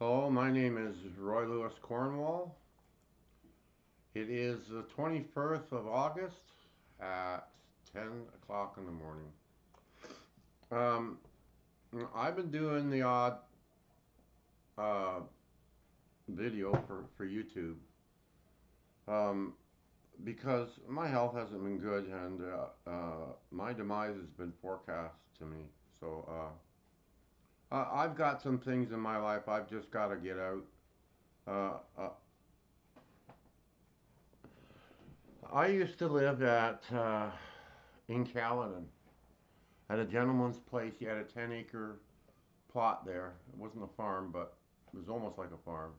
Hello, my name is Roy Cornwall. It is the 21st of August at 10 o'clock in the morning. Um, I've been doing the odd uh, video for YouTube um, because my health hasn't been good and my demise has been forecast to me. So I've got some things in my life I've just got to get out. I used to live in Caledon at a gentleman's place. He had a 10-acre plot there. It wasn't a farm, but it was almost like a farm.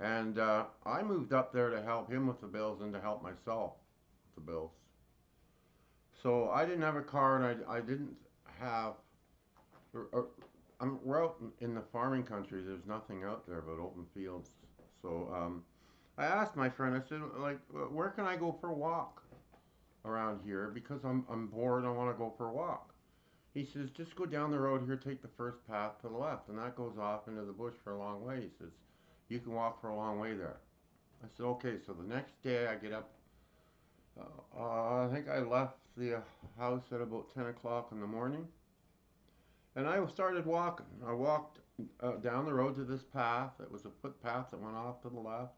And I moved up there to help him with the bills and to help myself with the bills. So I didn't have a car, and I didn't have. We're out in the farming country. There's nothing out there but open fields. So I asked my friend. I said, like, where can I go for a walk around here? Because I'm bored. I want to go for a walk. He says, just go down the road here, take the first path to the left, and that goes off into the bush for a long way. He says, you can walk for a long way there. I said, okay. So the next day I get up. I think I left the house at about 10 o'clock in the morning, and I started walking. I walked down the road to this path. It was a footpath that went off to the left.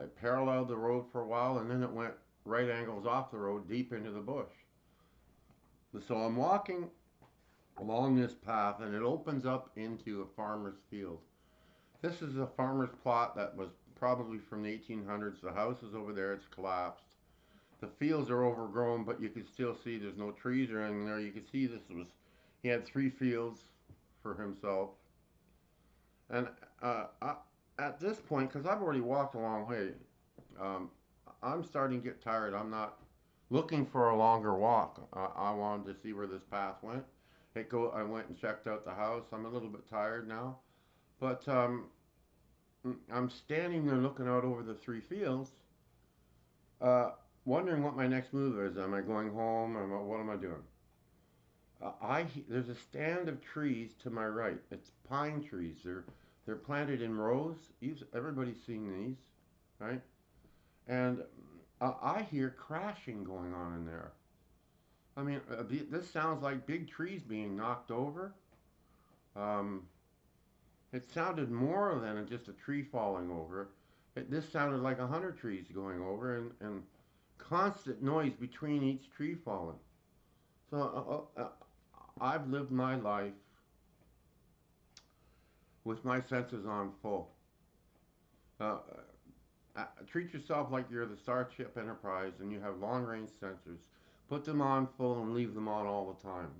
It paralleled the road for a while, and then it went right angles off the road deep into the bush. So I'm walking along this path, and it opens up into a farmer's field. This is a farmer's plot that was probably from the 1800s. The house is over there, it's collapsed. The fields are overgrown, but you can still see there's no trees or anything there. You can see he had 3 fields for himself. And at this point, because I've already walked a long way, um, I'm starting to get tired. I'm not looking for a longer walk. I wanted to see where this path went. I went and checked out the house. I'm a little bit tired now, but I'm standing there looking out over the 3 fields, uh, wondering what my next move is. Am I going home? What am I doing? There's a stand of trees to my right. It's pine trees. They're planted in rows. Everybody's seen these, right? And I hear crashing going on in there. I mean, this sounds like big trees being knocked over. Um, it sounded more than just a tree falling over. This sounded like 100 trees going over, and constant noise between each tree falling. So I've lived my life with my senses on full. Uh, Treat yourself like you're the Starship Enterprise and you have long range sensors. Put them on full and leave them on all the time.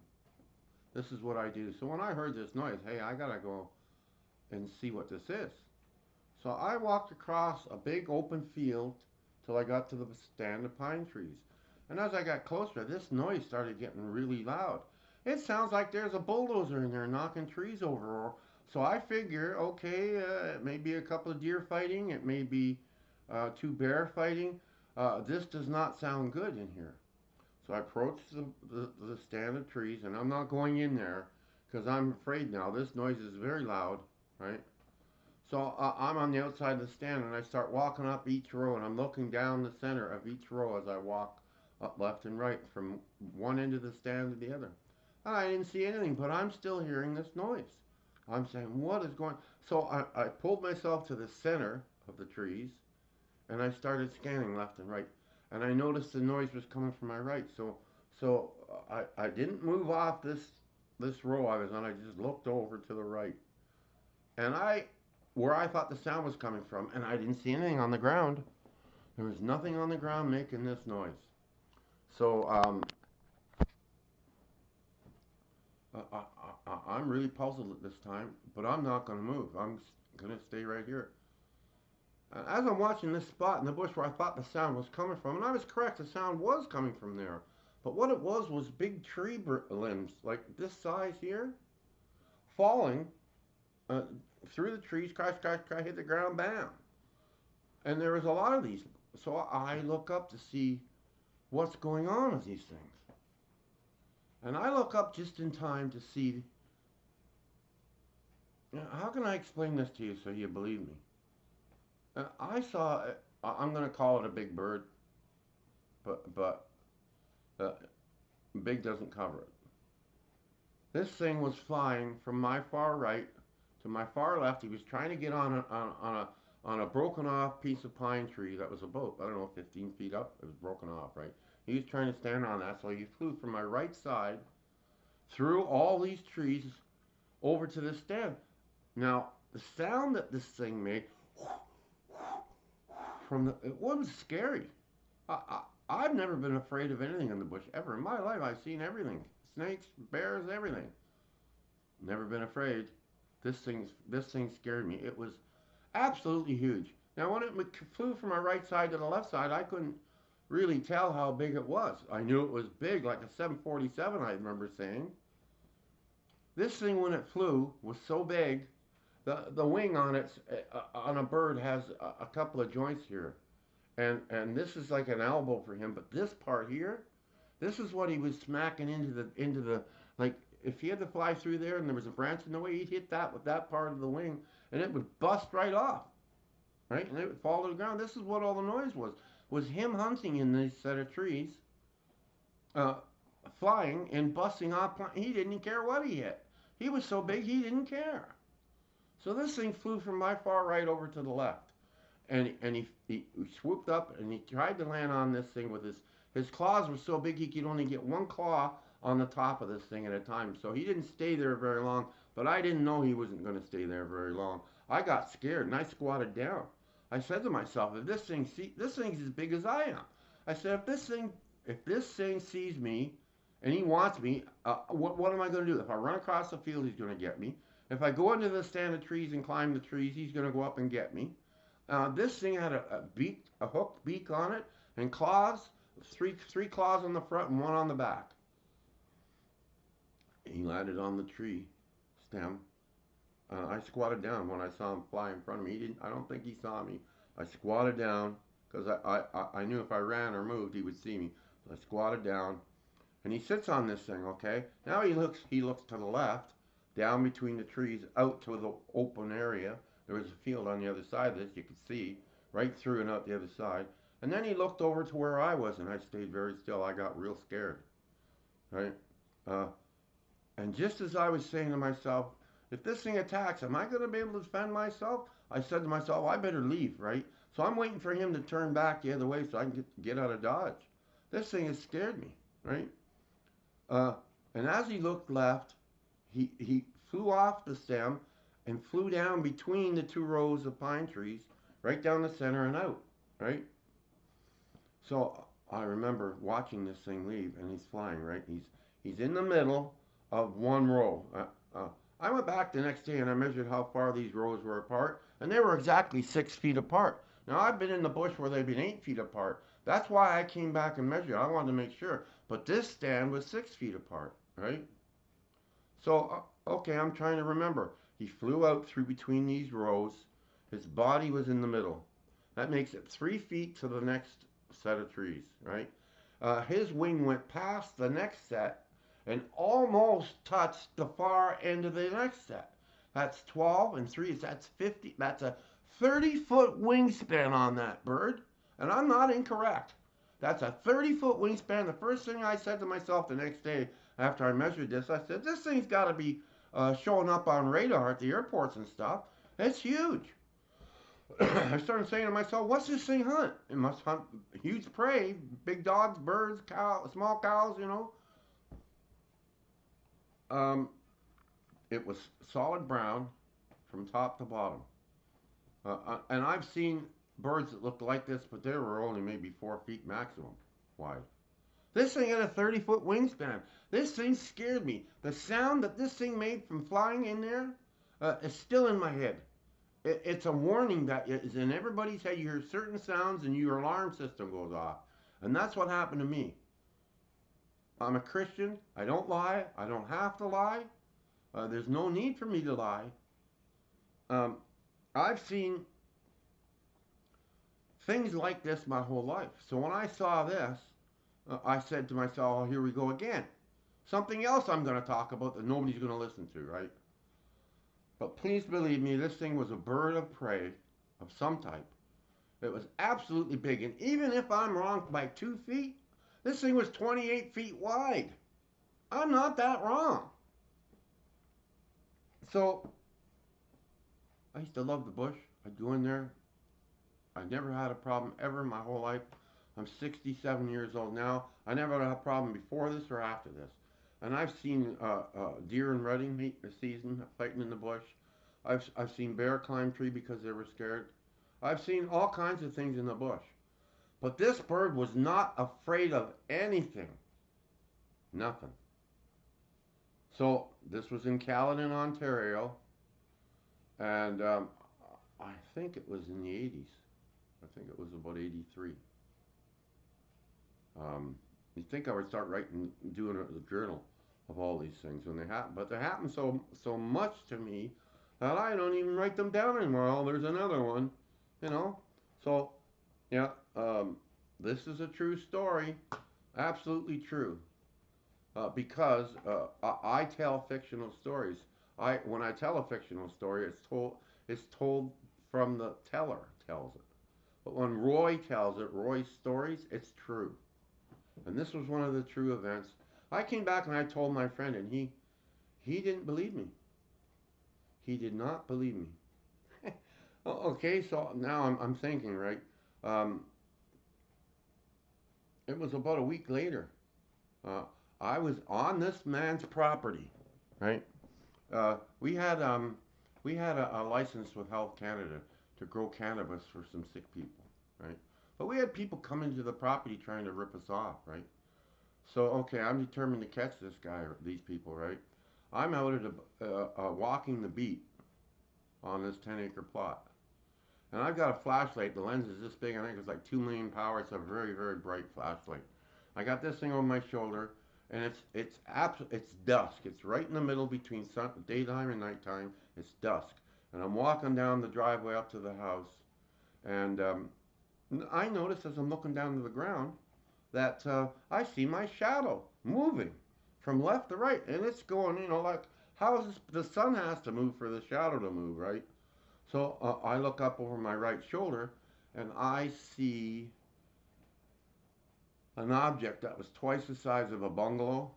This is what I do. So when I heard this noise, hey, I gotta go and see what this is. So I walked across a big open field till I got to the stand of pine trees. And as I got closer, this noise started getting really loud. It sounds like there's a bulldozer in there knocking trees over. So I figure, okay, it may be a couple of deer fighting, it may be 2 bear fighting. This does not sound good in here. So I approached the stand of trees, and I'm not going in there because I'm afraid now. This noise is very loud, right? So I'm on the outside of the stand, and I start walking up each row, and I'm looking down the center of each row as I walk up left and right from one end of the stand to the other. And I didn't see anything, but I'm still hearing this noise. I'm saying, what is going on? So I pulled myself to the center of the trees, and I started scanning left and right. And I noticed the noise was coming from my right. So I didn't move off this row I was on. I just looked over to the right. And where I thought the sound was coming from, and I didn't see anything on the ground. There was nothing on the ground making this noise. So I'm really puzzled at this time, but I'm not going to move. I'm going to stay right here. As I'm watching this spot in the bush where I thought the sound was coming from, and I was correct, the sound was coming from there. But what it was big tree limbs, like this size here, falling uh, through the trees, crash, crash, crash, hit the ground, bam. And there was a lot of these. So I look up to see what's going on with these things. And I look up just in time to see How can I explain this to you so you believe me? I saw. I'm going to call it a big bird, but uh, big doesn't cover it. This thing was flying from my far right to my far left. He was trying to get on a broken off piece of pine tree that was about, I don't know, 15 feet up. It was broken off, right? He was trying to stand on that, so he flew from my right side through all these trees over to this stand. Now, the sound that this thing made it was scary. I've never been afraid of anything in the bush ever in my life. I've seen everything, snakes, bears, everything. Never been afraid. This thing scared me. It was absolutely huge. Now, when it flew from my right side to the left side, I couldn't really tell how big it was. I knew it was big, like a 747. I remember saying this thing when it flew was so big. The wing on it on a bird has a couple of joints here, and this is like an elbow for him. But this part here, this is what he was smacking into the like. If he had to fly through there and there was a branch in the way, he'd hit that with that part of the wing, and it would bust right off, right, and it would fall to the ground. This is what all the noise was him hunting in this set of trees, uh, flying and busting off. He didn't care what he hit. He was so big he didn't care. So this thing flew from my far right over to the left, and he swooped up and he tried to land on this thing with his claws were so big he could only get one claw on the top of this thing at a time. So he didn't stay there very long, but I didn't know he wasn't going to stay there very long. I got scared and I squatted down. I said to myself, if this thing's as big as I am. I said, if this thing sees me and he wants me, what am I going to do? If I run across the field, he's going to get me. If I go into the stand of trees and climb the trees, he's going to go up and get me. This thing had a hooked beak on it, and claws, three claws on the front and one on the back. He landed on the tree stem. I squatted down when I saw him fly in front of me. He didn't. I don't think he saw me. I squatted down because I knew if I ran or moved, he would see me. So I squatted down, and he sits on this thing. Okay. Now he looks to the left, down between the trees, out to the open area. There was a field on the other side of this. You could see right through and out the other side. And then he looked over to where I was, and I stayed very still. I got real scared. Right. Uh, and just as I was saying to myself, if this thing attacks, am I going to be able to defend myself? I said to myself, I better leave, right? So I'm waiting for him to turn back the other way so I can get out of Dodge. This thing has scared me, right? Uh, and as he looked left, he flew off the stem and flew down between the two rows of pine trees, right down the center and out, right? So I remember watching this thing leave, and he's flying, right? He's in the middle of one row. I went back the next day and I measured how far these rows were apart, and they were exactly 6 feet apart. Now I've been in the bush where they've been 8 feet apart. That's why I came back and measured. I wanted to make sure. But this stand was 6 feet apart, right? So, okay, I'm trying to remember. He flew out through between these rows. His body was in the middle. That makes it 3 feet to the next set of trees, right? His wing went past the next set and almost touched the far end of the next set. That's 12 and 3, that's 50. That's a 30-foot wingspan on that bird. And I'm not incorrect. That's a 30-foot wingspan. The first thing I said to myself the next day after I measured this, I said, this thing's got to be showing up on radar at the airports and stuff. It's huge. I started saying to myself, what's this thing hunt? It must hunt huge prey, big dogs, birds, cows, small cows, you know. It was solid brown from top to bottom. And I've seen birds that looked like this, but they were only maybe 4 feet maximum wide. This thing had a 30-foot wingspan. This thing scared me. The sound that this thing made from flying in there is still in my head. It's a warning that is in everybody's head. You hear certain sounds and your alarm system goes off. And that's what happened to me. I'm a Christian. I don't lie. I don't have to lie. There's no need for me to lie. I've seen things like this my whole life. So when I saw this, I said to myself, oh, here we go again. Something else I'm going to talk about that nobody's going to listen to, right? But please believe me, this thing was a bird of prey of some type. It was absolutely big. And even if I'm wrong by 2 feet, this thing was 28 feet wide. I'm not that wrong. So I used to love the bush. I'd go in there. I never had a problem ever in my whole life. I'm 67 years old now. I never had a problem before this or after this. And I've seen deer and rutting meet season fighting in the bush. I've seen bear climb tree because they were scared. I've seen all kinds of things in the bush. But this bird was not afraid of anything. Nothing. So this was in Caledon, Ontario, and I think it was in the 80s. I think it was about 83. You think I would start writing, doing a journal of all these things when they happen, but they happen so much to me that I don't even write them down anymore. Oh, there's another one, you know. So yeah, this is a true story, absolutely true. Because I tell fictional stories. When I tell a fictional story, it's told from the teller tells it. But when Roy tells it, Roy's stories, it's true. And this was one of the true events. I came back and I told my friend, and he didn't believe me. He did not believe me. Okay, so now I'm thinking, right? Um, it was about a week later. Uh, I was on this man's property, right? We had a license with Health Canada to grow cannabis for some sick people, right? But we had people come into the property trying to rip us off, right? So okay, I'm determined to catch this guy or these people, right? I'm out at walking the beat on this 10-acre plot, and I've got a flashlight. The lens is this big. I think it's like 2 million power. It's a very very bright flashlight. I got this thing over my shoulder, and it's dusk. It's right in the middle between daytime and nighttime. It's dusk, and I'm walking down the driveway up to the house, and I notice as I'm looking down to the ground that I see my shadow moving from left to right, and it's going, like how is this, the sun has to move for the shadow to move, right? So I look up over my right shoulder, and I see an object that was twice the size of a bungalow.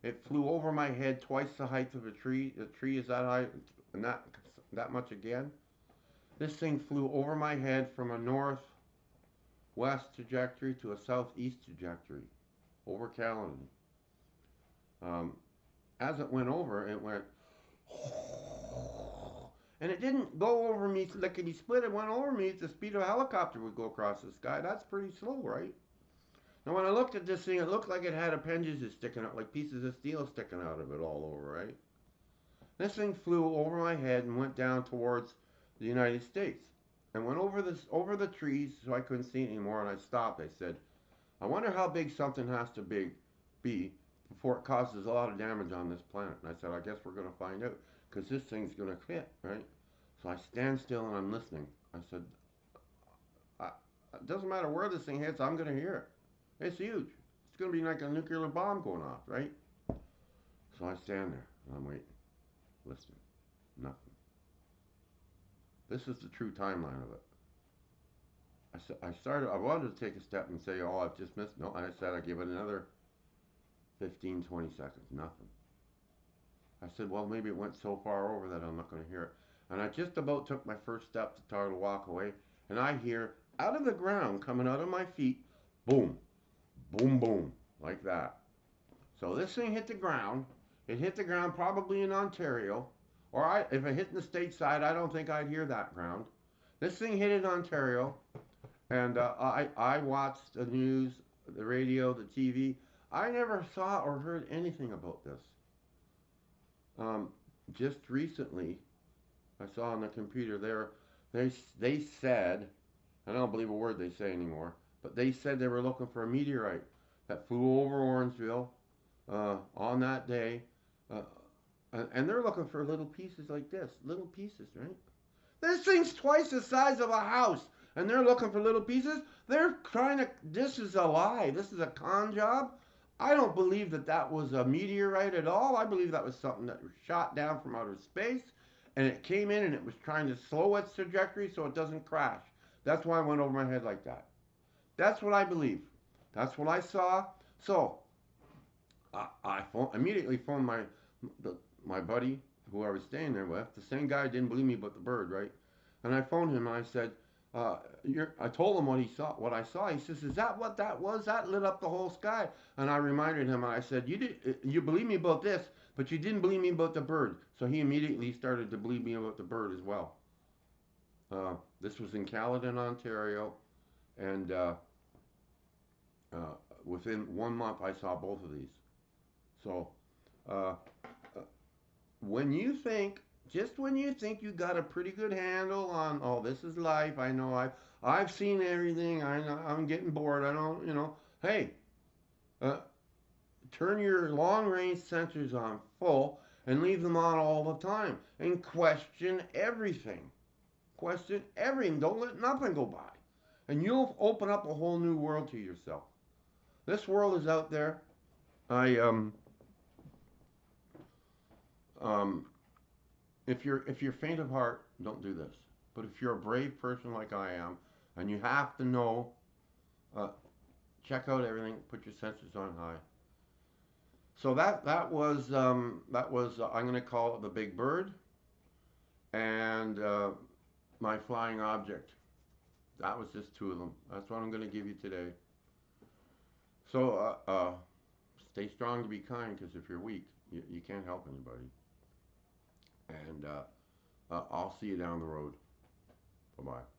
It flew over my head twice the height of a tree. The tree is that high, and that much again. This thing flew over my head from a northwest trajectory to a southeast trajectory over Caledon. Um, as it went over, it went, and it didn't go over me lickety split. It went over me at the speed of a helicopter would go across the sky. That's pretty slow, right? Now, when I looked at this thing, it looked like it had appendages sticking out, like pieces of steel sticking out of it all over, right? This thing flew over my head and went down towards the United States and went over the trees so I couldn't see it anymore. And I stopped. I said, I wonder how big something has to be before it causes a lot of damage on this planet. And I said, I guess we're going to find out because this thing's going to hit, right? So I stand still and I'm listening. I said, it doesn't matter where this thing hits, I'm going to hear it. It's huge. It's going to be like a nuclear bomb going off, right? So I stand there and I'm waiting, listening. Nothing. This is the true timeline of it. I wanted to take a step and say, oh, I've just missed. No, I said I'd give it another 15, 20 seconds. Nothing. I said, well, maybe it went so far over that I'm not going to hear it. And I just about took my first step to try to walk away. And I hear out of the ground, coming out of my feet, boom, boom, boom, like that. So this thing hit the ground. It hit the ground probably in Ontario. Or if it hit in the stateside, I don't think I'd hear that ground. This thing hit in Ontario. And I watched the news, the radio, the TV. I never saw or heard anything about this. Just recently, I saw on the computer there, they said, I don't believe a word they say anymore, but they said they were looking for a meteorite that flew over Orangeville on that day. And they're looking for little pieces like this. Little pieces, right? This thing's twice the size of a house. And they're looking for little pieces. They're trying to, this is a lie. This is a con job. I don't believe that that was a meteorite at all. I believe that was something that was shot down from outer space, and it came in and it was trying to slow its trajectory so it doesn't crash. That's why it went over my head like that. That's what I believe. That's what I saw. So immediately phoned the, my buddy who I was staying there with. The same guy didn't believe me about the bird, right? And I phoned him and I said, I told him what he saw, what I saw. He says, "Is that what that was? That lit up the whole sky." And I reminded him and I said, you believe me about this, but you didn't believe me about the bird." So he immediately started to believe me about the bird as well. This was in Caledon, Ontario, and uh, within 1 month I saw both of these. So uh, uh, when you think, just when you think you got a pretty good handle on, oh, this is life, I know I've seen everything, I'm getting bored, I don't, hey, uh, turn your long range sensors on full and leave them on all the time and question everything. Question everything. Don't let nothing go by. And you'll open up a whole new world to yourself. This world is out there. I um if you're faint of heart, don't do this. But if you're a brave person like I am, and you have to know, uh, check out everything. Put your sensors on high. So that was I'm gonna call it the big bird and my flying object. That was just two of them. That's what I'm gonna give you today. So stay strong to be kind, because if you're weak, you can't help anybody. And I'll see you down the road. Bye bye.